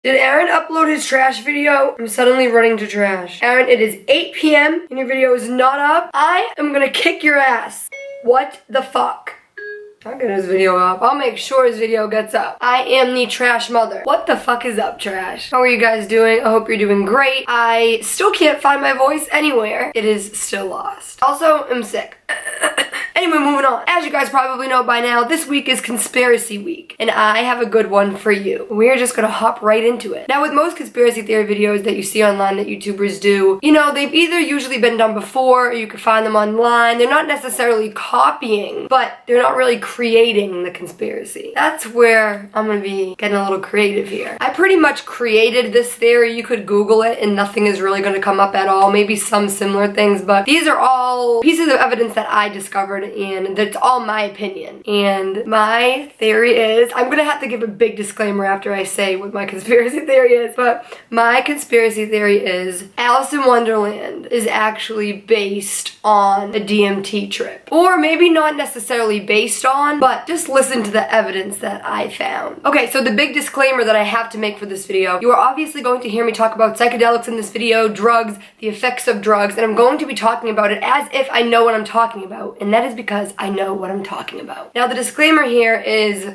Did Aaron upload his trash video? I'm suddenly running to trash. Aaron, it is 8 p.m. and your video is not up. I am gonna kick your ass. What the fuck? I'll get his video up. I'll make sure his video gets up. I am the trash mother. What the fuck is up, trash? How are you guys doing? I hope you're doing great. I still can't find my voice anywhere. It is still lost. Also, I'm sick. Anyway, moving on. As you guys probably know by now, this week is Conspiracy Week, and I have a good one for you. We're just gonna hop right into it. Now, with most conspiracy theory videos that you see online that YouTubers do, you know, they've either usually been done before, or you can find them online. They're not necessarily copying, but they're not really creating the conspiracy. That's where I'm gonna be getting a little creative here. I pretty much created this theory. You could Google it, and nothing is really gonna come up at all. Maybe some similar things, but these are all pieces of evidence that I discovered, and that's all my opinion. And my theory is, I'm gonna have to give a big disclaimer after I say what my conspiracy theory is, but my conspiracy theory is Alice in Wonderland is actually based on a DMT trip. Or maybe not necessarily based on, but just listen to the evidence that I found. Okay, so the big disclaimer that I have to make for this video, you are obviously going to hear me talk about psychedelics in this video, drugs, the effects of drugs, and I'm going to be talking about it as if I know what I'm talking about, and that is because I know what I'm talking about. Now, the disclaimer here is,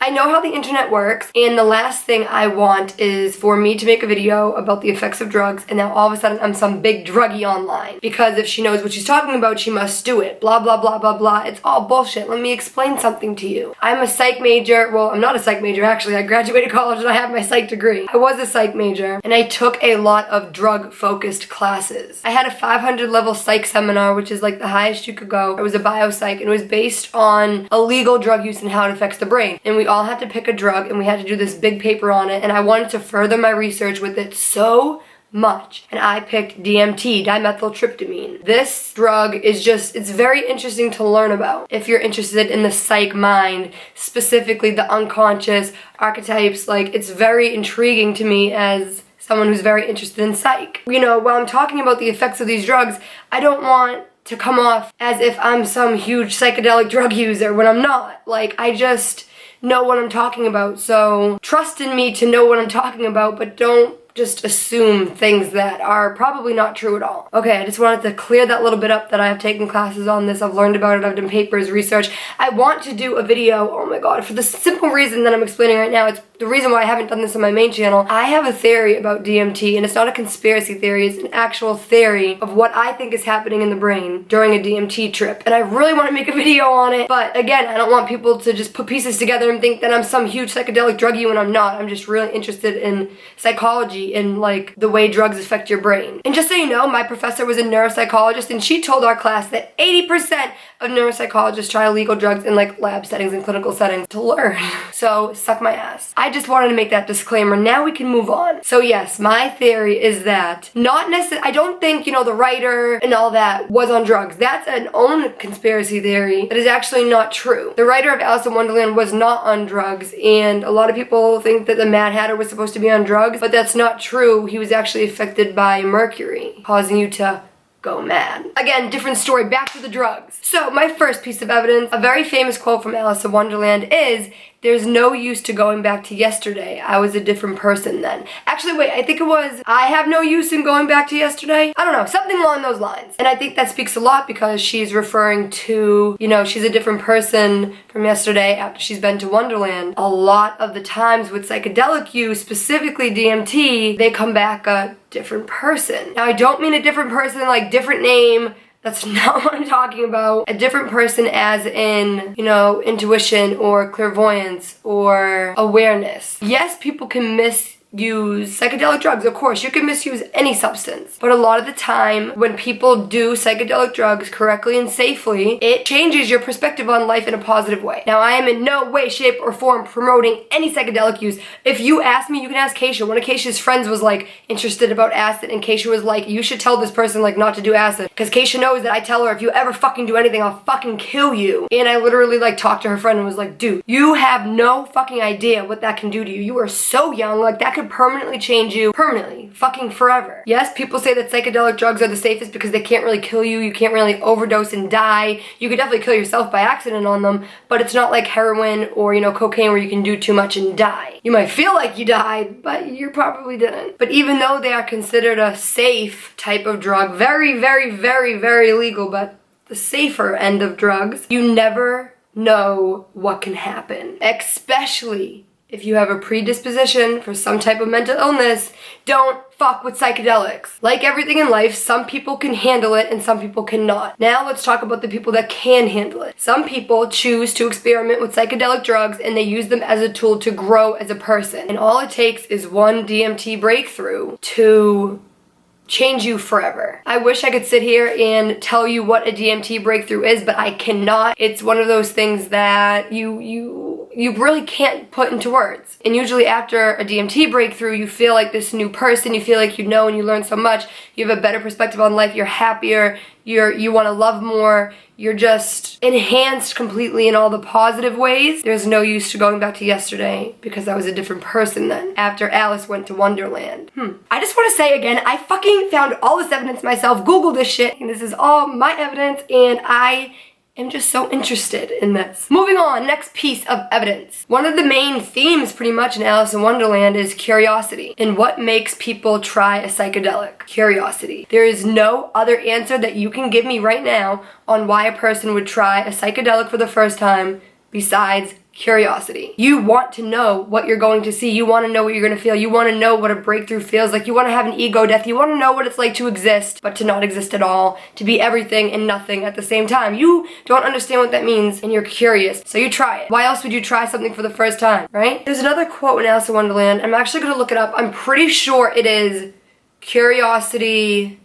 I know how the internet works, and the last thing I want is for me to make a video about the effects of drugs, and now all of a sudden I'm some big druggie online. Because if she knows what she's talking about, she must do it. Blah, blah, blah, blah, blah. It's all bullshit. Let me explain something to you. I'm a psych major. Well, I'm not a psych major, actually. I graduated college and I have my psych degree. I was a psych major, and I took a lot of drug-focused classes. I had a 500 level psych seminar, which is like the highest you could go. It was a biopsych, and it was based on illegal drug use and how it affects the brain. And we all had to pick a drug, and we had to do this big paper on it, and I wanted to further my research with it so much, and I picked DMT, dimethyltryptamine. This drug is just, it's very interesting to learn about if you're interested in the psych mind, specifically the unconscious archetypes. Like, it's very intriguing to me as someone who's very interested in psych. You know, while I'm talking about the effects of these drugs, I don't want to come off as if I'm some huge psychedelic drug user when I'm not. Like, I just know what I'm talking about, so trust in me to know what I'm talking about, but don't just assume things that are probably not true at all. Okay, I just wanted to clear that little bit up that I have taken classes on this, I've learned about it, I've done papers, research. I want to do a video, oh my god, for the simple reason that I'm explaining right now. It's the reason why I haven't done this on my main channel. I have a theory about DMT, and it's not a conspiracy theory, it's an actual theory of what I think is happening in the brain during a DMT trip. And I really want to make a video on it, but again, I don't want people to just put pieces together and think that I'm some huge psychedelic druggie when I'm not. I'm just really interested in psychology and like the way drugs affect your brain. And just so you know, my professor was a neuropsychologist, and she told our class that 80% of neuropsychologists try illegal drugs in like lab settings and clinical settings to learn. So suck my ass. I just wanted to make that disclaimer. Now we can move on. So yes, my theory is that not necessarily, I don't think, you know, the writer and all that was on drugs. That's an own conspiracy theory that is actually not true. The writer of Alice in Wonderland was not on drugs, and a lot of people think that the Mad Hatter was supposed to be on drugs, but that's not true. He was actually affected by mercury, causing you to go mad. Again, different story, back to the drugs. So my first piece of evidence, a very famous quote from Alice in Wonderland is, "There's no use to going back to yesterday. I was a different person then." Actually, wait, I think it was, "I have no use in going back to yesterday." I don't know, something along those lines. And I think that speaks a lot because she's referring to, you know, she's a different person from yesterday after she's been to Wonderland. A lot of the times with psychedelic use, specifically DMT, they come back a different person. Now, I don't mean a different person like different name. That's not what I'm talking about. A different person as in, you know, intuition or clairvoyance or awareness. Yes, people can misuse psychedelic drugs, of course. You can misuse any substance. But a lot of the time, when people do psychedelic drugs correctly and safely, it changes your perspective on life in a positive way. Now, I am in no way, shape, or form promoting any psychedelic use. If you ask me, you can ask Keisha. One of Keisha's friends was like interested about acid, and Keisha was like, you should tell this person like not to do acid. Because Keisha knows that I tell her, if you ever fucking do anything, I'll fucking kill you. And I literally like talked to her friend and was like, dude, you have no fucking idea what that can do to you. You are so young, like that could to permanently change you, permanently, fucking forever. Yes, people say that psychedelic drugs are the safest because they can't really kill you, you can't really overdose and die. You could definitely kill yourself by accident on them, but it's not like heroin or, cocaine where you can do too much and die. You might feel like you died, but you probably didn't. But even though they are considered a safe type of drug, very, very, very, very legal, but the safer end of drugs, you never know what can happen, especially if you have a predisposition for some type of mental illness. Don't fuck with psychedelics. Like everything in life, some people can handle it and some people cannot. Now let's talk about the people that can handle it. Some people choose to experiment with psychedelic drugs and they use them as a tool to grow as a person. And all it takes is one DMT breakthrough to change you forever. I wish I could sit here and tell you what a DMT breakthrough is, but I cannot. It's one of those things that you really can't put into words. And usually after a DMT breakthrough, you feel like this new person, you feel like you know and you learn so much, you have a better perspective on life, you're happier, you want to love more, you're just enhanced completely in all the positive ways. There's no use to going back to yesterday because I was a different person then after Alice went to Wonderland. I just want to say again, I fucking found all this evidence myself, Googled this shit, and this is all my evidence, and I am just so interested in this. Moving on, next piece of evidence. One of the main themes pretty much in Alice in Wonderland is curiosity. And what makes people try a psychedelic? Curiosity. There is no other answer that you can give me right now on why a person would try a psychedelic for the first time besides curiosity. You want to know what you're going to see. You want to know what you're going to feel. You want to know what a breakthrough feels like. You want to have an ego death. You want to know what it's like to exist, but to not exist at all. To be everything and nothing at the same time. You don't understand what that means, and you're curious, so you try it. Why else would you try something for the first time, right? There's another quote in Alice in Wonderland. I'm actually going to look it up. I'm pretty sure it is, curiosity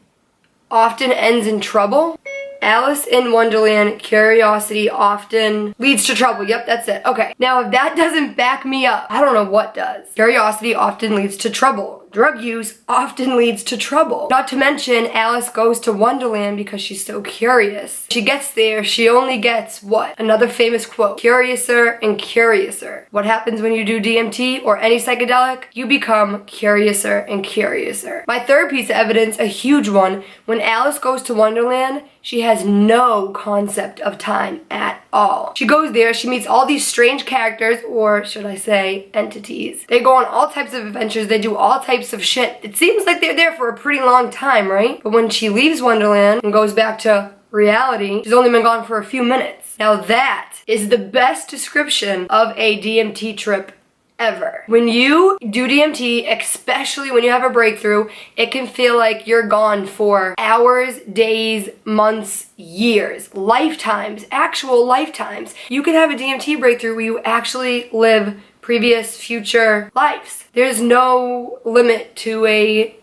often ends in trouble. Alice in Wonderland, curiosity often leads to trouble. Yep, that's it. Okay. Now, if that doesn't back me up, I don't know what does. Curiosity often leads to trouble. Drug use often leads to trouble. Not to mention, Alice goes to Wonderland because she's so curious. She gets there, she only gets what? Another famous quote. Curiouser and curiouser. What happens when you do DMT or any psychedelic? You become curiouser and curiouser. My third piece of evidence, a huge one, when Alice goes to Wonderland, she has no concept of time at all. She goes there, she meets all these strange characters, or should I say, entities. They go on all types of adventures, they do all types of shit. It seems like they're there for a pretty long time, right? But when she leaves Wonderland and goes back to reality, she's only been gone for a few minutes. Now that is the best description of a DMT trip ever. When you do DMT, especially when you have a breakthrough, it can feel like you're gone for hours, days, months, years, lifetimes, actual lifetimes. You can have a DMT breakthrough where you actually live previous, future lives. There's no limit to a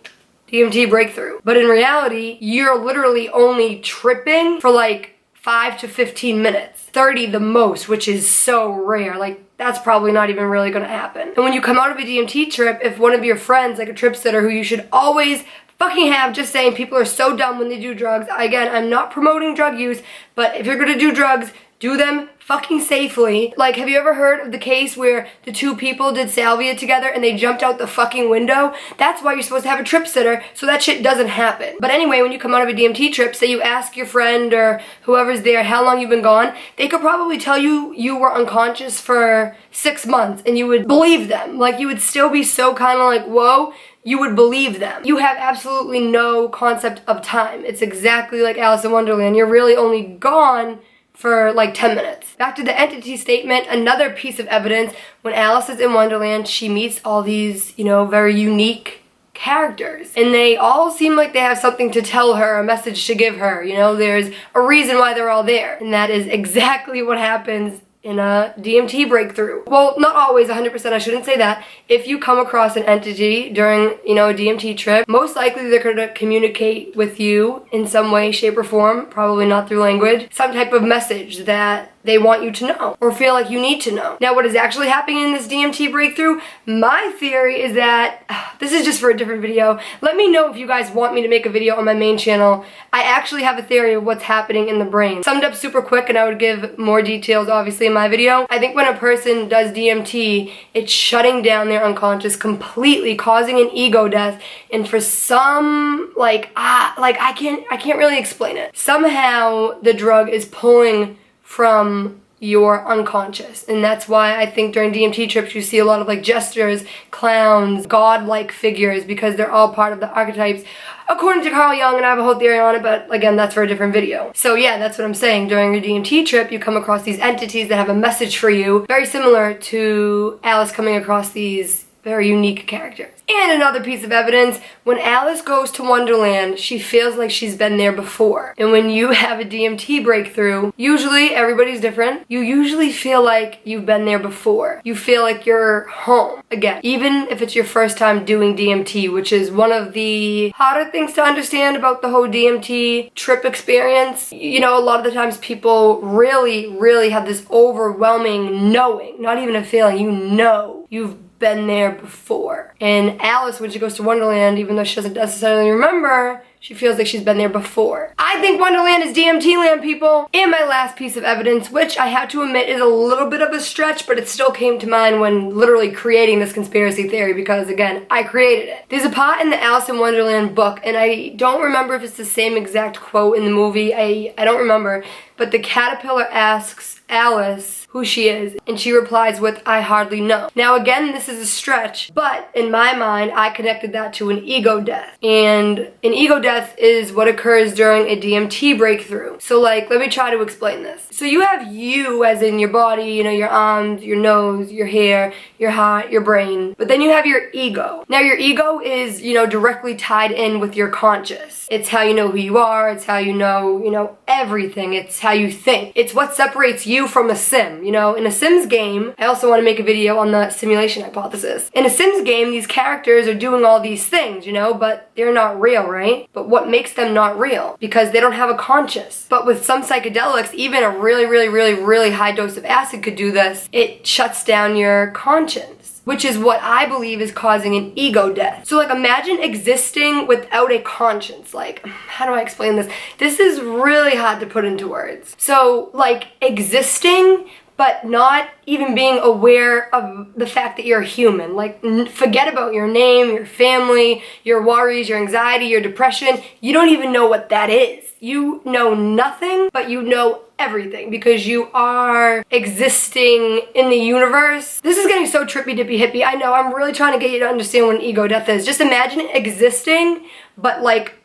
DMT breakthrough. But in reality, you're literally only tripping for like 5 to 15 minutes. 30 the most, which is so rare. Like, that's probably not even really gonna happen. And when you come out of a DMT trip, if one of your friends, like a trip sitter who you should always fucking have, just saying people are so dumb when they do drugs. Again, I'm not promoting drug use, but if you're gonna do drugs, do them fucking safely. Like, have you ever heard of the case where the two people did salvia together and they jumped out the fucking window? That's why you're supposed to have a trip sitter, so that shit doesn't happen. But anyway, when you come out of a DMT trip, say you ask your friend or whoever's there how long you've been gone, they could probably tell you you were unconscious for 6 months and you would believe them. Like, you would still be so kind of like, whoa, you would believe them. You have absolutely no concept of time. It's exactly like Alice in Wonderland. You're really only gone for like 10 minutes. Back to the entity statement, another piece of evidence. When Alice is in Wonderland, she meets all these, very unique characters. And they all seem like they have something to tell her, a message to give her. There's a reason why they're all there. And that is exactly what happens in a DMT breakthrough. Well, not always 100%, I shouldn't say that. If you come across an entity during, a DMT trip, most likely they're gonna communicate with you in some way, shape, or form, probably not through language, some type of message that they want you to know or feel like you need to know. Now, what is actually happening in this DMT breakthrough? My theory is that, this is just for a different video. Let me know if you guys want me to make a video on my main channel. I actually have a theory of what's happening in the brain. Summed up super quick, and I would give more details obviously in my video. I think when a person does DMT, it's shutting down their unconscious completely, causing an ego death, and for some, I can't really explain it. Somehow the drug is pulling from your unconscious, and that's why I think during DMT trips you see a lot of like jesters, clowns, godlike figures, because they're all part of the archetypes according to Carl Jung, and I have a whole theory on it, but again, that's for a different video. So yeah, that's what I'm saying. During a DMT trip, you come across these entities that have a message for you, very similar to Alice coming across these very unique characters. And another piece of evidence, when Alice goes to Wonderland, she feels like she's been there before. And when you have a DMT breakthrough, usually everybody's different. You usually feel like you've been there before. You feel like you're home again, even if it's your first time doing DMT, which is one of the harder things to understand about the whole DMT trip experience. You know, a lot of the times people really have this overwhelming knowing, not even a feeling, you know you've been there before. And Alice, when she goes to Wonderland, even though she doesn't necessarily remember, she feels like she's been there before. I think Wonderland is DMT land, people. And my last piece of evidence, which I have to admit is a little bit of a stretch, but it still came to mind when literally creating this conspiracy theory, because again, I created it. There's a part in the Alice in Wonderland book, and I don't remember if it's the same exact quote in the movie. I don't remember, but the caterpillar asks Alice who she is, and she replies with, "I hardly know." Now again, this is a stretch, but in my mind, I connected that to an ego death. And an ego death is what occurs during a DMT breakthrough. So like, let me try to explain this. So you have you as in your body, you know, your arms, your nose, your hair, your heart, your brain, but then you have your ego. Now your ego is, you know, directly tied in with your conscious. It's how you know who you are, it's how you know everything, it's how you think. It's what separates you from a sim. You know, in a Sims game, I also want to make a video on the simulation hypothesis. In a Sims game, these characters are doing all these things, you know, but they're not real, right? But what makes them not real? Because they don't have a conscious. But with some psychedelics, even a really high dose of acid could do this. It shuts down your conscience, which is what I believe is causing an ego death. So like, imagine existing without a conscience. Like, how do I explain this? This is really hard to put into words. So like, existing but not even being aware of the fact that you're a human. Like, forget about your name, your family, your worries, your anxiety, your depression. You don't even know what that is. You know nothing, but you know everything because you are existing in the universe. This is getting so trippy dippy hippie. I know, I'm really trying to get you to understand what an ego death is. Just imagine existing, but like,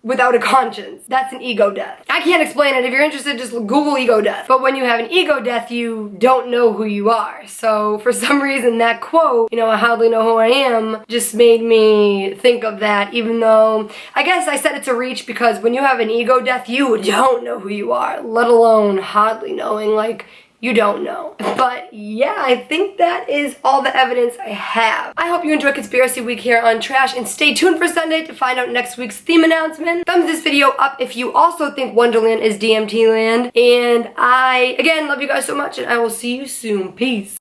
without a conscience. That's an ego death. I can't explain it. If you're interested, just Google ego death. But when you have an ego death, you don't know who you are. So for some reason, that quote, you know, "I hardly know who I am," just made me think of that, even though I guess I said it's a reach, because when you have an ego death, you don't know who you are, let alone hardly knowing, like, you don't know. But yeah, I think that is all the evidence I have. I hope you enjoyed Conspiracy Week here on Trash, and stay tuned for Sunday to find out next week's theme announcement. Thumbs this video up if you also think Wonderland is DMT land. And I, again, love you guys so much, and I will see you soon. Peace.